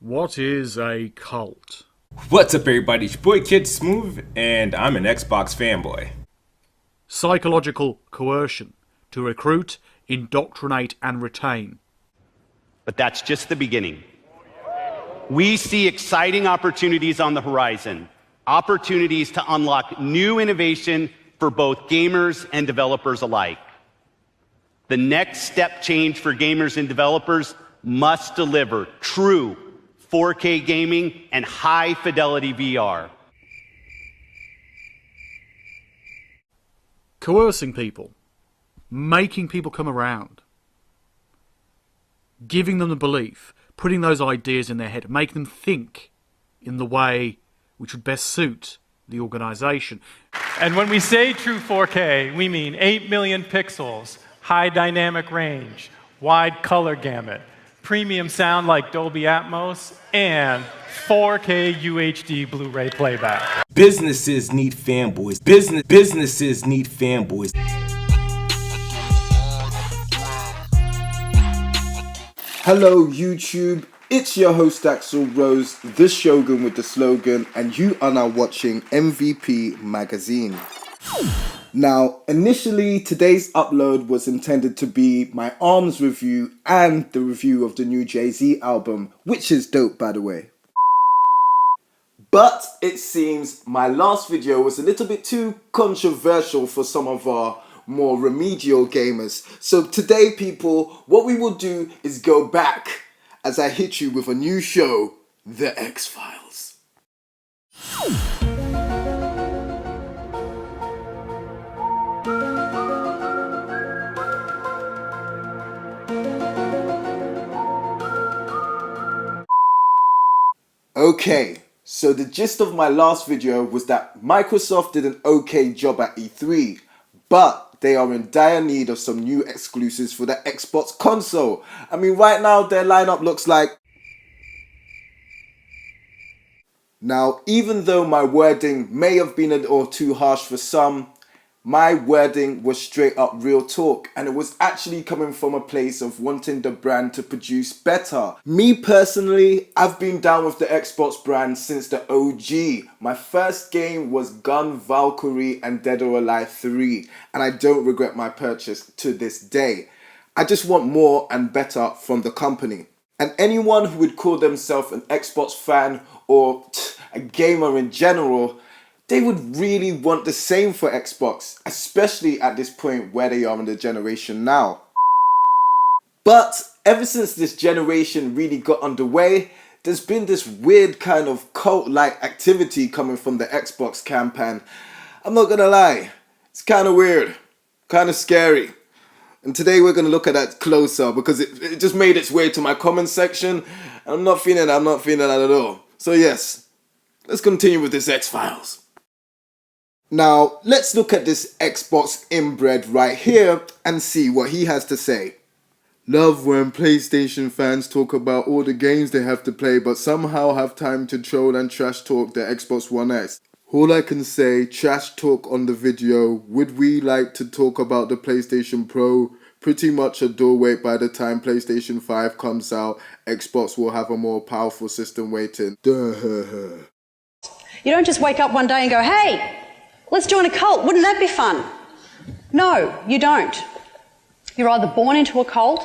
What is a cult? What's up, everybody? It's your boy Kid Smooth, and I'm an Xbox fanboy. Psychological coercion to recruit, indoctrinate, and retain. But that's just the beginning. We see exciting opportunities on the horizon, opportunities to unlock new innovation for both gamers and developers alike. The next step change for gamers and developers must deliver true 4K gaming and high-fidelity VR. Coercing people. Making people come around. Giving them the belief. Putting those ideas in their head. Making them think in the way which would best suit the organisation. And when we say true 4K, we mean 8 million pixels, high dynamic range, wide color gamut, premium sound like Dolby Atmos, and 4K UHD Blu-ray playback. Businesses need fanboys. Businesses need fanboys. Hello YouTube, it's your host Axel Rose, the Shogun with the slogan, and you are now watching MVP Magazine. Now, initially, today's upload was intended to be my ARMS review and the review of the new Jay-Z album, which is dope, by the way. But it seems my last video was a little bit too controversial for some of our more remedial gamers. So today, people, what we will do is go back as I hit you with a new show, The X-Files. Okay, so the gist of my last video was that Microsoft did an okay job at E3, but they are in dire need of some new exclusives for the Xbox console. I mean, right now their lineup looks like... Now, even though my wording may have been a little too harsh for some, my wording was straight up real talk, and it was actually coming from a place of wanting the brand to produce better. Me personally, I've been down with the Xbox brand since the OG. My first game was Gun, Valkyrie and Dead or Alive 3, and I don't regret my purchase to this day. I just want more and better from the company. And anyone who would call themselves an Xbox fan or a gamer in general, they would really want the same for Xbox, especially at this point where they are in the generation now. But ever since this generation really got underway, there's been this weird kind of cult-like activity coming from the Xbox camp, and I'm not gonna lie, it's kind of weird, kind of scary. And today we're gonna look at that closer because it just made its way to my comment section, and I'm not feeling that at all. So yes, let's continue with this X-Files. Now, let's look at this Xbox inbred right here and see what he has to say. Love when PlayStation fans talk about all the games they have to play but somehow have time to troll and trash talk the Xbox One X. All I can say, trash talk on the video. Would we like to talk about the PlayStation Pro? Pretty much a doorway by the time PlayStation 5 comes out. Xbox will have a more powerful system waiting. Duh. You don't just wake up one day and go, hey, let's join a cult. Wouldn't that be fun? No, you don't. You're either born into a cult,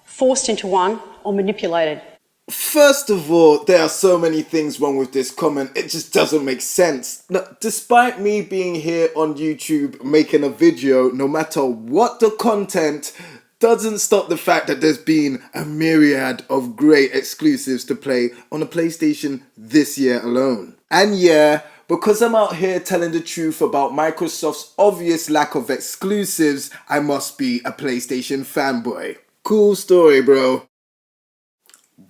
forced into one, or manipulated. First of all, there are so many things wrong with this comment, it just doesn't make sense. Now, despite me being here on YouTube making a video, no matter what the content, doesn't stop the fact that there's been a myriad of great exclusives to play on the PlayStation this year alone. And yeah, because I'm out here telling the truth about Microsoft's obvious lack of exclusives, I must be a PlayStation fanboy. Cool story, bro.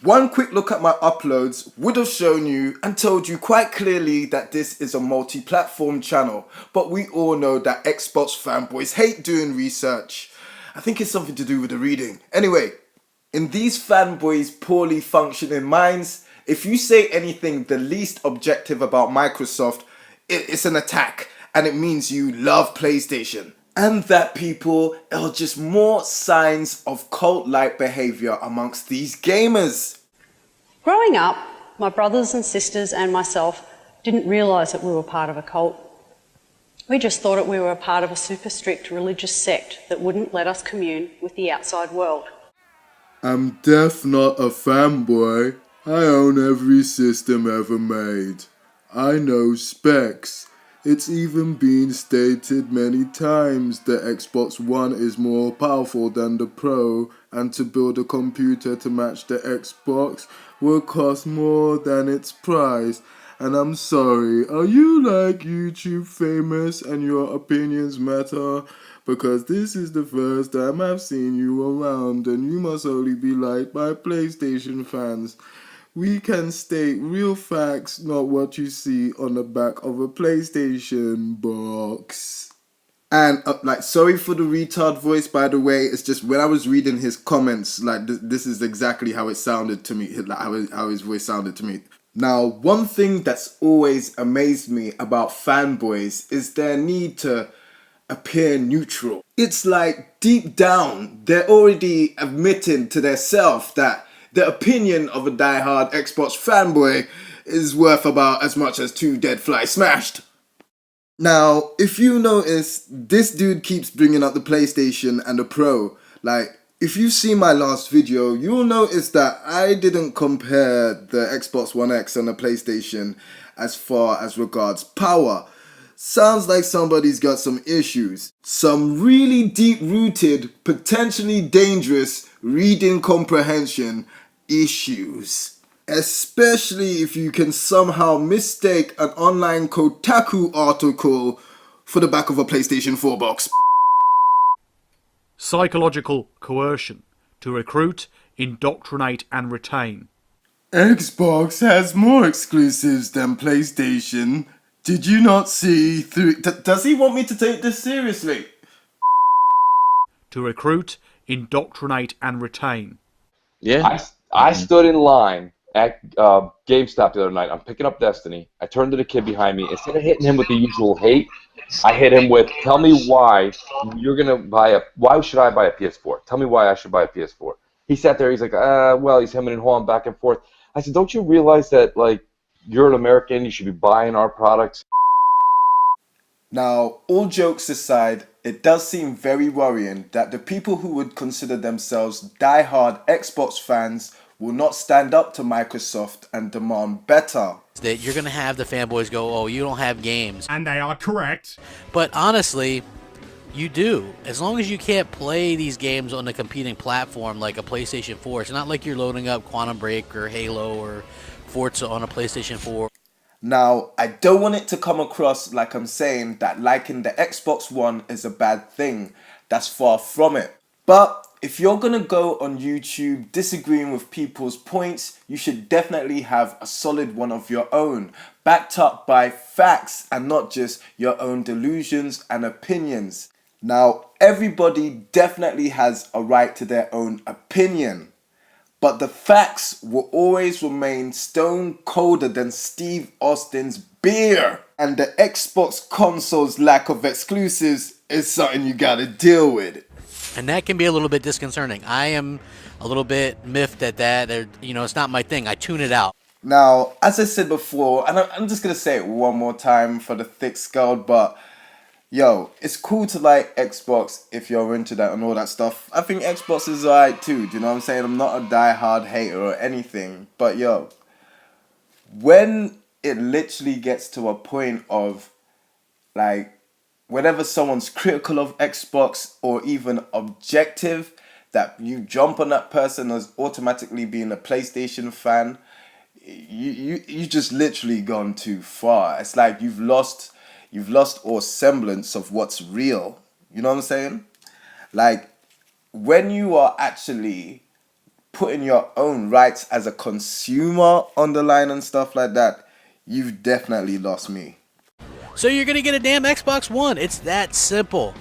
One quick look at my uploads would have shown you and told you quite clearly that this is a multi-platform channel, but we all know that Xbox fanboys hate doing research. I think it's something to do with the reading. Anyway, in these fanboys' poorly functioning minds, if you say anything the least objective about Microsoft, it's an attack, and it means you love PlayStation. And that, people, are just more signs of cult-like behavior amongst these gamers. Growing up, my brothers and sisters and myself didn't realise that we were part of a cult. We just thought that we were a part of a super strict religious sect that wouldn't let us commune with the outside world. I'm deaf, not a fanboy. I own every system ever made. I know specs. It's even been stated many times the Xbox One is more powerful than the Pro, and to build a computer to match the Xbox will cost more than its price. And I'm sorry, are you like YouTube famous and your opinions matter? Because this is the first time I've seen you around, and you must only be liked by PlayStation fans. We can state real facts, not what you see on the back of a PlayStation box. And sorry for the retard voice, by the way. It's just when I was reading his comments, this is exactly how it sounded to me, how his voice sounded to me. Now, one thing that's always amazed me about fanboys is their need to appear neutral. It's like deep down, they're already admitting to themselves that the opinion of a diehard Xbox fanboy is worth about as much as 2 dead flies smashed. Now, if you notice, this dude keeps bringing up the PlayStation and the Pro. If you see my last video, you'll notice that I didn't compare the Xbox One X and the PlayStation as far as regards power. Sounds like somebody's got some issues. Some really deep-rooted, potentially dangerous reading comprehension issues. Especially if you can somehow mistake an online Kotaku article for the back of a PlayStation 4 box. Psychological coercion to recruit, indoctrinate and retain. Xbox has more exclusives than PlayStation. Did you not see through... Does he want me to take this seriously? To recruit, indoctrinate and retain. Yeah. I stood in line at GameStop the other night. I'm picking up Destiny. I turned to the kid behind me. Instead of hitting him with the usual hate, I hit him with, tell me why you're going to buy why should I buy a PS4? Tell me why I should buy a PS4. He sat there, he's like, well, he's hemming and hawing back and forth. I said, don't you realize that, you're an American, you should be buying our products? Now, all jokes aside, it does seem very worrying that the people who would consider themselves die-hard Xbox fans will not stand up to Microsoft and demand better. That you're going to have the fanboys go, oh, you don't have games. And they are correct. But honestly, you do. As long as you can't play these games on a competing platform like a PlayStation 4, it's not like you're loading up Quantum Break or Halo or Forza on a PlayStation 4. Now, I don't want it to come across like I'm saying that liking the Xbox One is a bad thing. That's far from it. But if you're gonna go on YouTube disagreeing with people's points, you should definitely have a solid one of your own, backed up by facts and not just your own delusions and opinions. Now, everybody definitely has a right to their own opinion. But the facts will always remain stone colder than Steve Austin's beer. And the Xbox console's lack of exclusives is something you gotta deal with. And that can be a little bit disconcerting. I am a little bit miffed at that. It's not my thing. I tune it out. Now, as I said before, and I'm just gonna say it one more time for the thick-skulled, but yo, it's cool to like Xbox if you're into that and all that stuff. I think Xbox is alright too, do you know what I'm saying? I'm not a die-hard hater or anything, but yo, when it literally gets to a point of, whenever someone's critical of Xbox or even objective, that you jump on that person as automatically being a PlayStation fan, you just literally gone too far. It's like you've lost all semblance of what's real. You know what I'm saying? When you are actually putting your own rights as a consumer on the line and stuff like that, you've definitely lost me. So you're going to get a damn Xbox One. It's that simple.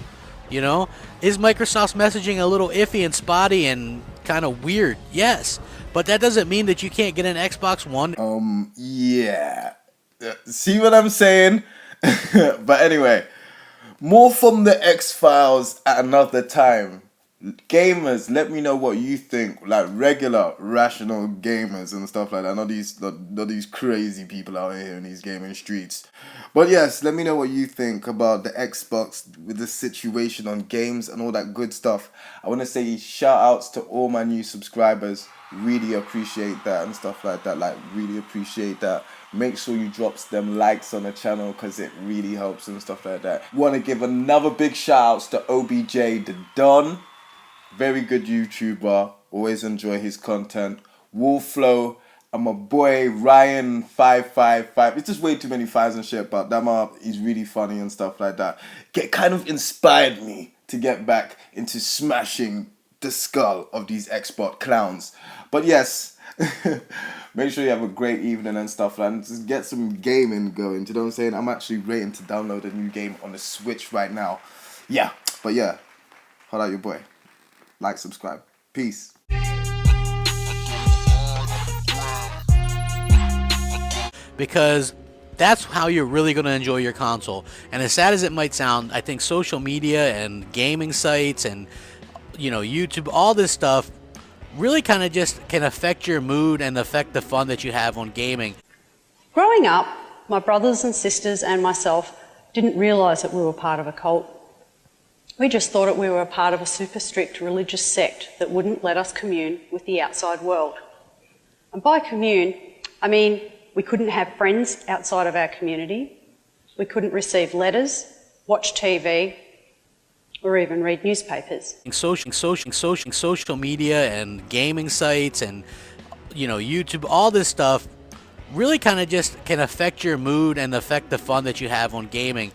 Is Microsoft's messaging a little iffy and spotty and kind of weird? Yes. But that doesn't mean that you can't get an Xbox One. Yeah. See what I'm saying? But anyway, more from the X-Files at another time. Gamers, let me know what you think. Like regular, rational gamers and stuff like that. Not these crazy people out here in these gaming streets. But yes, let me know what you think about the Xbox with the situation on games and all that good stuff. I want to say shout outs to all my new subscribers. Really appreciate that and stuff like that. Like really appreciate that. Make sure you drop them likes on the channel because it really helps and stuff like that. Want to give another big shout outs to OBJ the Don. Very good YouTuber. Always enjoy his content. Wolflow. And my boy Ryan555. It's just way too many fives and shit, but that man is really funny and stuff like that. Kind of inspired me to get back into smashing the skull of these Xbox clowns. But yes, make sure you have a great evening and stuff like that. And just get some gaming going. Do you know what I'm saying? I'm actually waiting to download a new game on the Switch right now. Yeah, but yeah, holla at your boy. Like, subscribe. Peace. Because that's how you're really going to enjoy your console. And as sad as it might sound, I think social media and gaming sites and, you know, YouTube, all this stuff really kind of just can affect your mood and affect the fun that you have on gaming. Growing up, my brothers and sisters and myself didn't realise that we were part of a cult. We just thought that we were a part of a super strict religious sect that wouldn't let us commune with the outside world. And by commune, I mean we couldn't have friends outside of our community, we couldn't receive letters, watch TV, or even read newspapers. Social media and gaming sites and, you know, YouTube, all this stuff really kind of just can affect your mood and affect the fun that you have on gaming.